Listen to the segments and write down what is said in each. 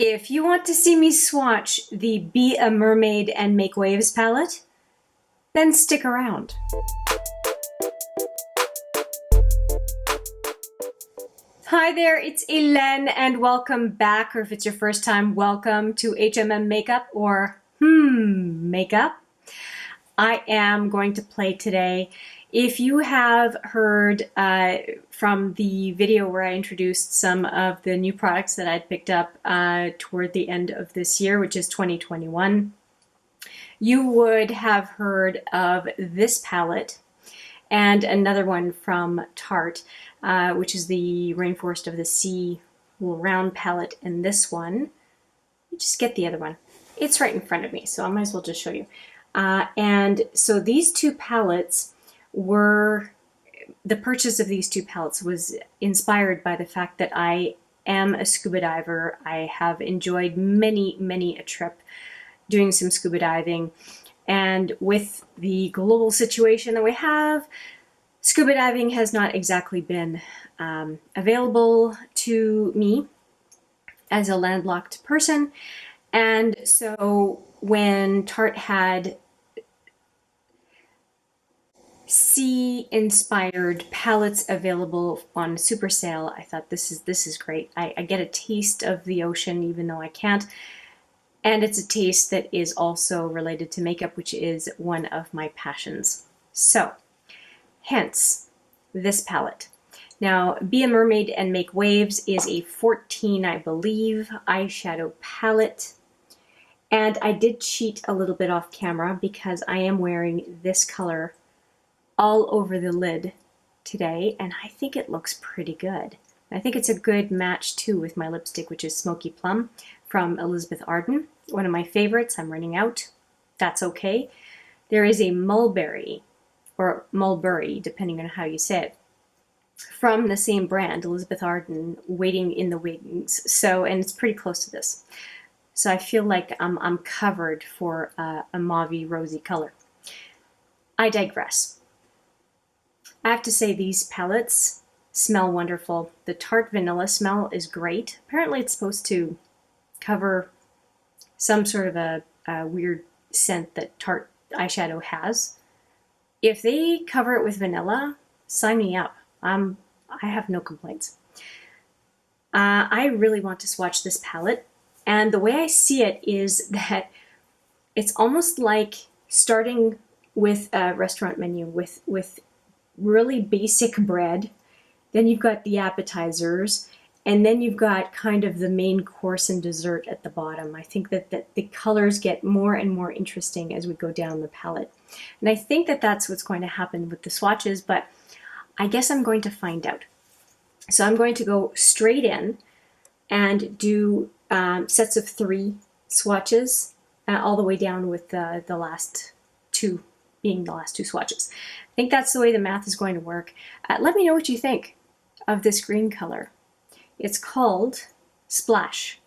If you want to see me swatch the Be a Mermaid and Make Waves palette, then stick around. Hi there, it's Hélène and welcome back, or if it's your first time, welcome to HMM Makeup or Makeup. I am going to play today. If you have heard from the video where I introduced some of the new products that I'd picked up toward the end of this year, which is 2021, you would have heard of this palette and another one from Tarte, which is the Rainforest of the Sea little round palette, and this one, you just get the other one. It's right in front of me, so I might as well just show you. And so these two palettes the purchase of these two palettes was inspired by the fact that I am a scuba diver. I have enjoyed many a trip doing some scuba diving, and with the global situation that we have, scuba diving has not exactly been available to me as a landlocked person. And so when Tarte had sea-inspired palettes available on super sale, I thought this is great. I get a taste of the ocean even though I can't, and it's a taste that is also related to makeup, which is one of my passions. So hence this palette. Now, Be a Mermaid and Make Waves is a 14, I believe, eyeshadow palette. And I did cheat a little bit off camera because I am wearing this color all over the lid today, and I think it looks pretty good. I think it's a good match too with my lipstick, which is Smoky Plum from Elizabeth Arden, one of my favorites. I'm running out. That's okay. There is a mulberry, or mulberry, depending on how you say it, from the same brand, Elizabeth Arden, Waiting in the Wings. So, and it's pretty close to this. So I feel like I'm covered for a mauve rosy color. I digress. I have to say these palettes smell wonderful. The Tarte vanilla smell is great. Apparently it's supposed to cover some sort of a weird scent that Tarte eyeshadow has. If they cover it with vanilla, sign me up. I have no complaints. I really want to swatch this palette, and the way I see it is that it's almost like starting with a restaurant menu with really basic bread, then you've got the appetizers, and then you've got kind of the main course and dessert at the bottom. I think that the colors get more and more interesting as we go down the palette. And I think that that's what's going to happen with the swatches, but I guess I'm going to find out. So I'm going to go straight in and do sets of 3 swatches all the way down with the last 2 being the last 2 swatches. I think that's the way the math is going to work. Let me know what you think of this green color. It's called Splash.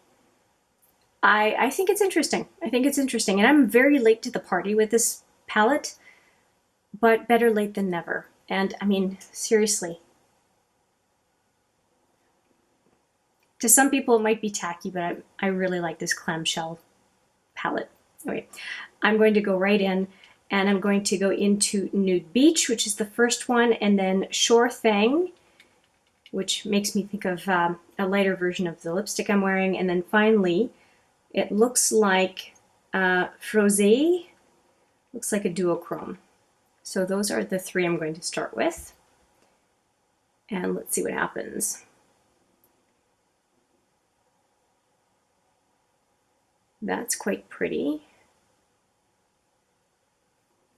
I think it's interesting. I think it's interesting. And I'm very late to the party with this palette, but better late than never. And I mean, seriously. To some people it might be tacky, but I really like this clamshell palette. Okay, I'm going to go right in, and I'm going to go into Nude Beach, which is the first one, and then Sure Thing, which makes me think of a lighter version of the lipstick I'm wearing, and then finally, it looks like Frosé, looks like a duochrome. So those are the 3 I'm going to start with, and let's see what happens. That's quite pretty.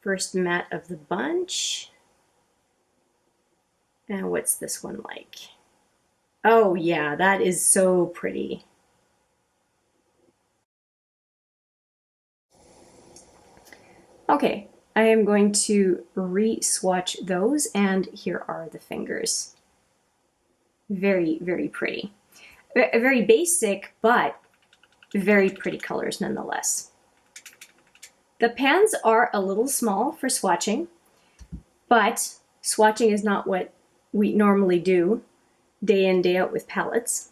First matte of the bunch. And what's this one like? Oh yeah, that is so pretty. Okay, I am going to re-swatch those, and here are the fingers. Very pretty. Very basic, but very pretty colors nonetheless. The pans are a little small for swatching, but swatching is not what we normally do day in, day out with palettes.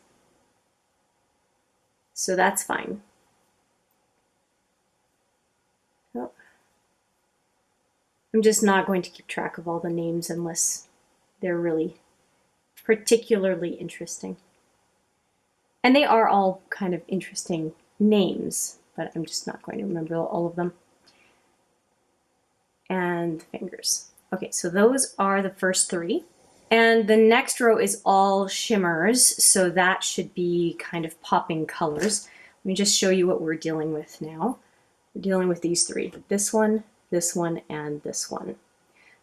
So that's fine. Oh. I'm just not going to keep track of all the names unless they're really particularly interesting. And they are all kind of interesting names, but I'm just not going to remember all of them. And fingers. Okay, so those are the first three. And the next row is all shimmers, so that should be kind of popping colors. Let me just show you what we're dealing with now. We're dealing with these three. This one, and this one.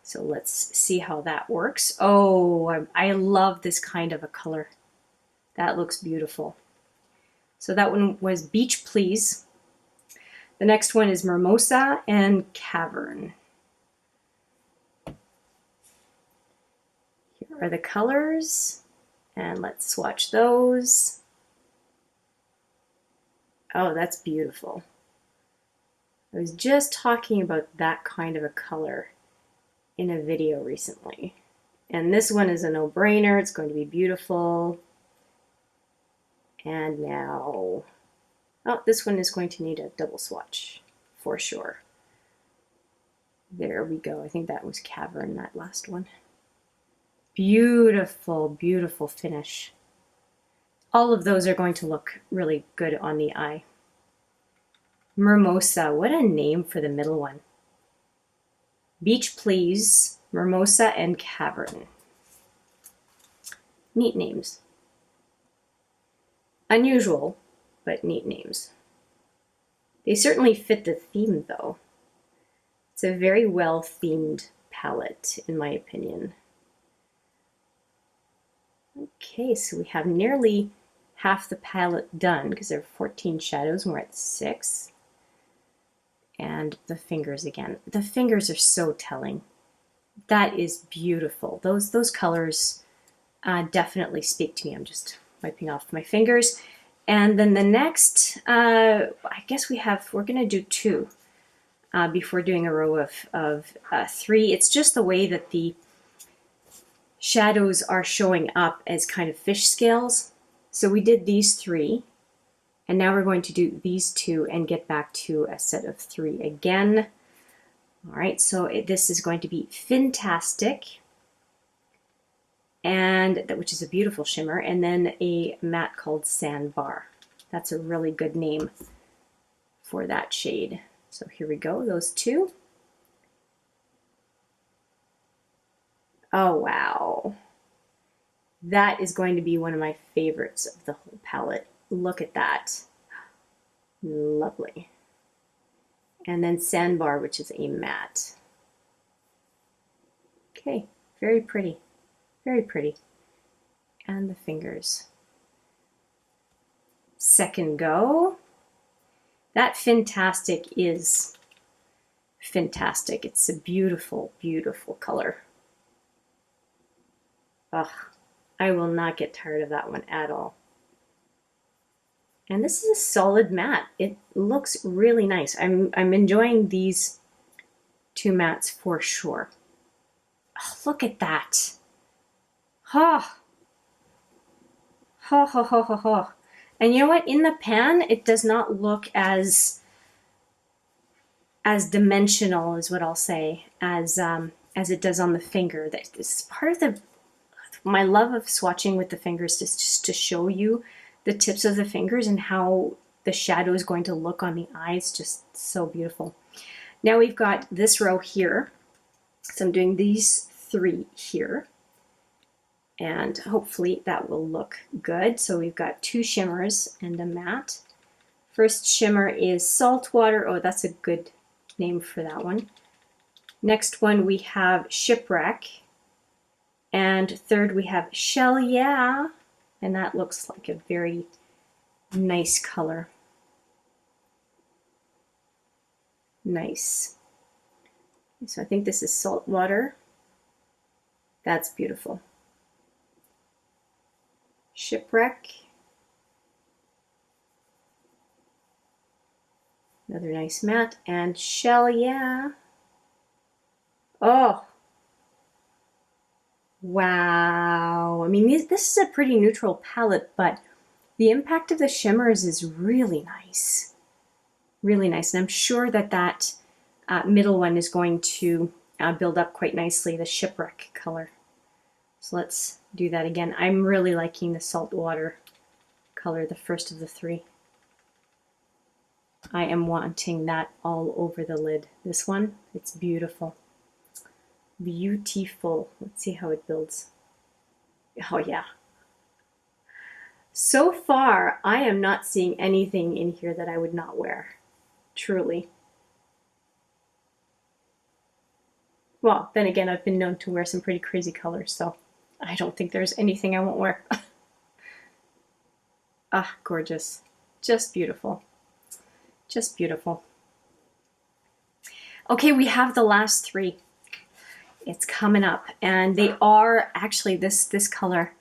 So let's see how that works. Oh, I love this kind of a color. That looks beautiful. So that one was Beach Please. The next one is Mimosa and Cavern. Here are the colors, and let's swatch those. Oh, that's beautiful. I was just talking about that kind of a color in a video recently. And this one is a no-brainer. It's going to be beautiful. And now, oh, this one is going to need a double swatch for sure. There we go. I think that was Cavern, that last one. Beautiful, beautiful finish. All of those are going to look really good on the eye. Mimosa, what a name for the middle one. Beach Please, Mimosa, and Cavern. Neat names. Unusual, but neat names. They certainly fit the theme though. It's a very well themed palette in my opinion. Okay, so we have nearly half the palette done because there are 14 shadows and we're at 6. And the fingers again. The fingers are so telling. That is beautiful. Those colors definitely speak to me. I'm just wiping off my fingers. And then the next, I guess we're going to do 2 before doing a row of 3. It's just the way that the shadows are showing up as kind of fish scales. So we did these 3, and now we're going to do these 2 and get back to a set of 3 again. All right, so this is going to be Fantastic, and which is a beautiful shimmer, and then a matte called Sandbar. That's a really good name for that shade. So here we go, those 2. Oh, wow. That is going to be one of my favorites of the whole palette. Look at that. Lovely. And then Sandbar, which is a matte. Okay, very pretty. Very pretty. And the fingers. Second go. That Fantastic is fantastic. It's a beautiful, beautiful color. Ugh, I will not get tired of that one at all. And this is a solid matte. It looks really nice. I'm enjoying these 2 mattes for sure. Oh, look at that. Ha! Ha ha ha ha ha. And you know what? In the pan, it does not look as dimensional, is what I'll say, as it does on the finger. This is part of my love of swatching with the fingers, is just to show you the tips of the fingers and how the shadow is going to look on the eyes. Just so beautiful. Now we've got this row here. So I'm doing these 3 here. And hopefully that will look good. So we've got 2 shimmers and a matte. First shimmer is Saltwater. Oh, that's a good name for that one. Next one we have Shipwreck. And third we have Shell Yeah. And that looks like a very nice color. Nice. So I think this is Saltwater. That's beautiful. Shipwreck. Another nice matte. And Shell Yeah. Oh. Wow. I mean, this is a pretty neutral palette, but The impact of the shimmers is really nice. Really nice. And I'm sure that that middle one is going to build up quite nicely, the shipwreck color. So let's do that again. I'm really liking the saltwater color, the first of the three. I am wanting that all over the lid. This one, it's beautiful. Beautiful. Let's see how it builds. Oh yeah. So far, I am not seeing anything in here that I would not wear. Truly. Well, then again, I've been known to wear some pretty crazy colors, so I don't think there's anything I won't wear. Ah, gorgeous. Just beautiful. Just beautiful. Okay, we have the last three. It's coming up, and they are actually this color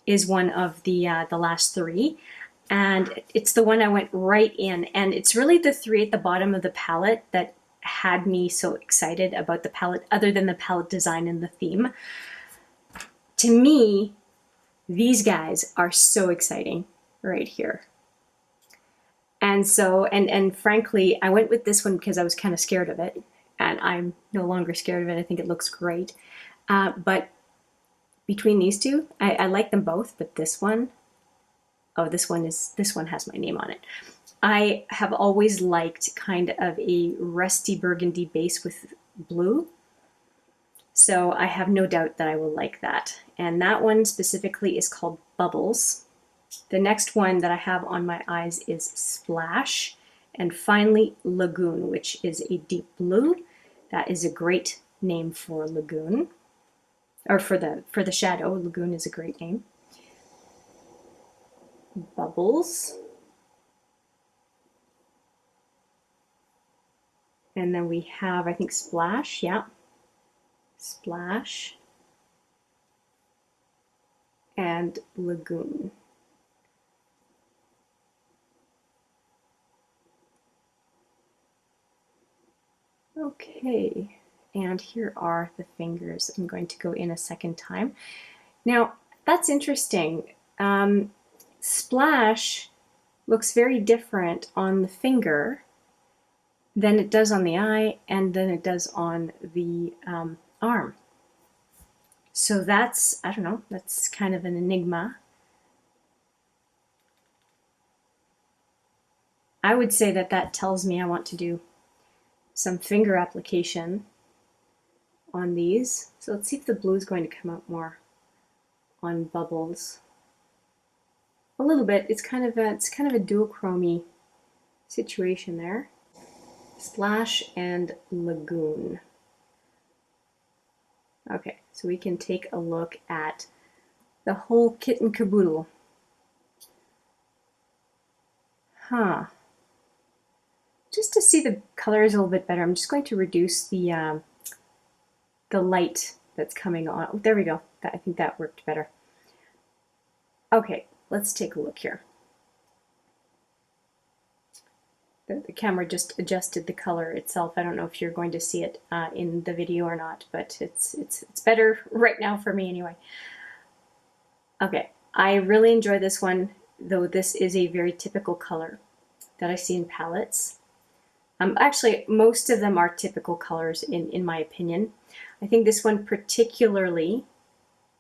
is one of the last three, and it's the one I went right in, and it's really the three at the bottom of the palette that had me so excited about the palette, other than the palette design and the theme. To me, these guys are so exciting right here. And so, and frankly, I went with this one because I was kind of scared of it, and I'm no longer scared of it. I think it looks great. But between these two, I like them both, but this one, oh, this one has my name on it. I have always liked kind of a rusty burgundy base with blue. So I have no doubt that I will like that. And that one specifically is called Bubbles. The next one that I have on my eyes is Splash. And finally, Lagoon, which is a deep blue. That is a great name for lagoon. Or for the shadow. Lagoon is a great name. Bubbles. And then we have, I think, Splash. Yeah. Splash. And Lagoon. Okay, and here are the fingers. I'm going to go in a second time. Now, that's interesting. Splash looks very different on the finger than it does on the eye and than it does on the arm. So that's, I don't know, that's kind of an enigma. I would say that that tells me I want to do some finger application on these. So let's see if the blue is going to come out more on Bubbles. A little bit. It's kind of a duochrome situation there. Splash and Lagoon. Okay, so we can take a look at the whole kit and caboodle. Huh. Just to see the colors a little bit better, I'm just going to reduce the light that's coming on. Oh, there we go. I think that worked better. Okay, let's take a look here. The camera just adjusted the color itself. I don't know if you're going to see it in the video or not, but it's better right now for me anyway. Okay, I really enjoy this one, though this is a very typical color that I see in palettes. Actually, most of them are typical colors in my opinion. I think this one particularly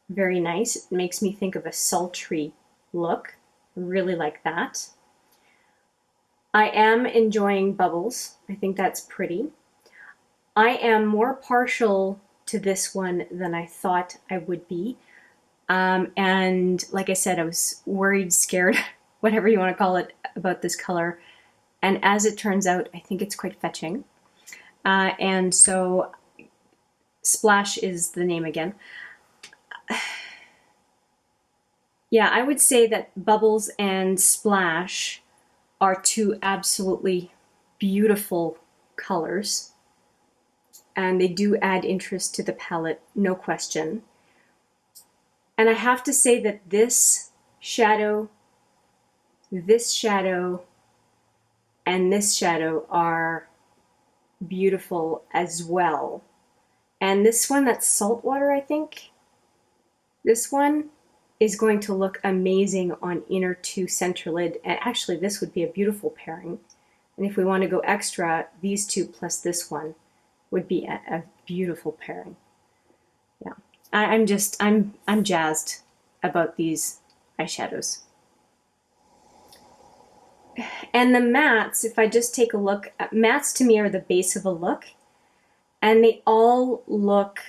very nice. It makes me think of a sultry look. Really like that. I am enjoying Bubbles. I think that's pretty. I am more partial to this one than I thought I would be. And like I said, I was worried, scared, whatever you want to call it, about this color. And as it turns out, I think it's quite fetching. And so Splash is the name again. Yeah, I would say that Bubbles and Splash are two absolutely beautiful colors. And they do add interest to the palette, no question. And I have to say that this shadow, and this shadow are beautiful as well. And this one, that's Saltwater, I think. This one is going to look amazing on inner two center lid. And actually this would be a beautiful pairing. And if we want to go extra, these two plus this one would be a beautiful pairing. Yeah, I'm jazzed about these eyeshadows. And the mattes, if I just take a look, mattes to me are the base of a look, and they all look,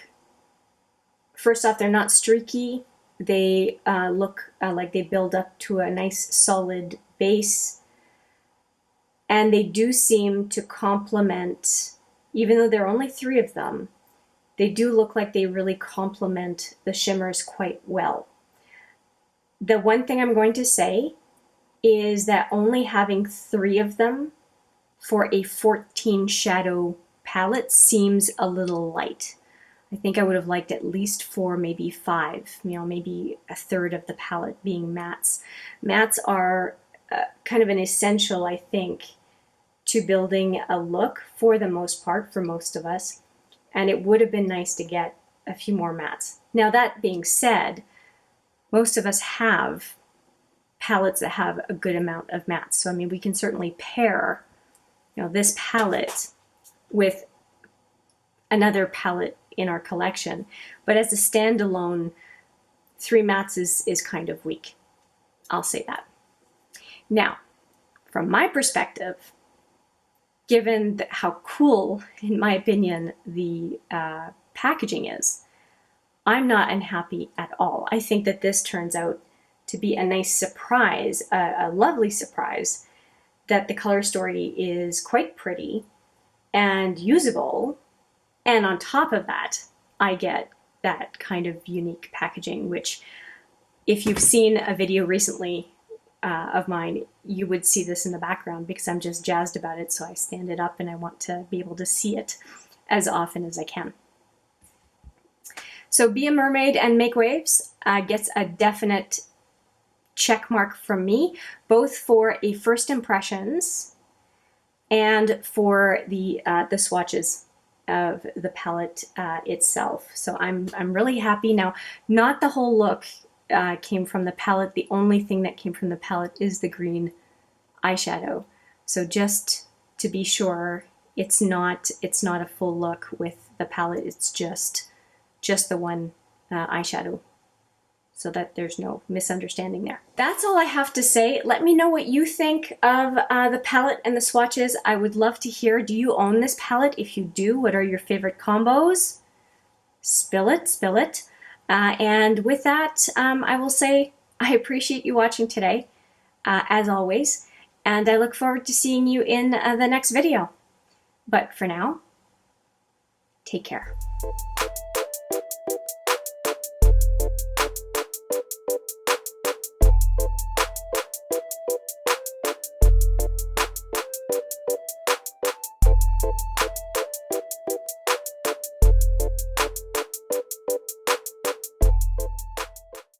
first off, they're not streaky. They look like they build up to a nice solid base, and they do seem to complement, even though there are only 3 of them, they do look like they really complement the shimmers quite well. The one thing I'm going to say is that only having 3 of them for a 14 shadow palette seems a little light. I think I would have liked at least 4, maybe 5, you know, maybe a third of the palette being mattes. Mattes are kind of an essential, I think, to building a look for the most part, for most of us, and it would have been nice to get a few more mattes. Now that being said, most of us have palettes that have a good amount of mattes. So I mean, we can certainly pair, you know, this palette with another palette in our collection, but as a standalone, 3 mattes is kind of weak. I'll say that. Now, from my perspective, given how cool, in my opinion, the packaging is, I'm not unhappy at all. I think that this turns out to be a nice surprise, a lovely surprise, that the color story is quite pretty and usable. And on top of that, I get that kind of unique packaging, which if you've seen a video recently of mine, you would see this in the background because I'm just jazzed about it. So I stand it up and I want to be able to see it as often as I can. So Be a Mermaid and Make Waves gets a definite check mark from me, both for a first impressions and for the swatches of the palette itself. So I'm really happy. Now, not the whole look came from the palette. The only thing that came from the palette is the green eyeshadow. So just to be sure, it's not a full look with the palette. It's just the one eyeshadow, so that there's no misunderstanding there. That's all I have to say. Let me know what you think of the palette and the swatches. I would love to hear, do you own this palette? If you do, what are your favorite combos? Spill it, spill it. And with that, I will say I appreciate you watching today, as always, and I look forward to seeing you in the next video. But for now, take care.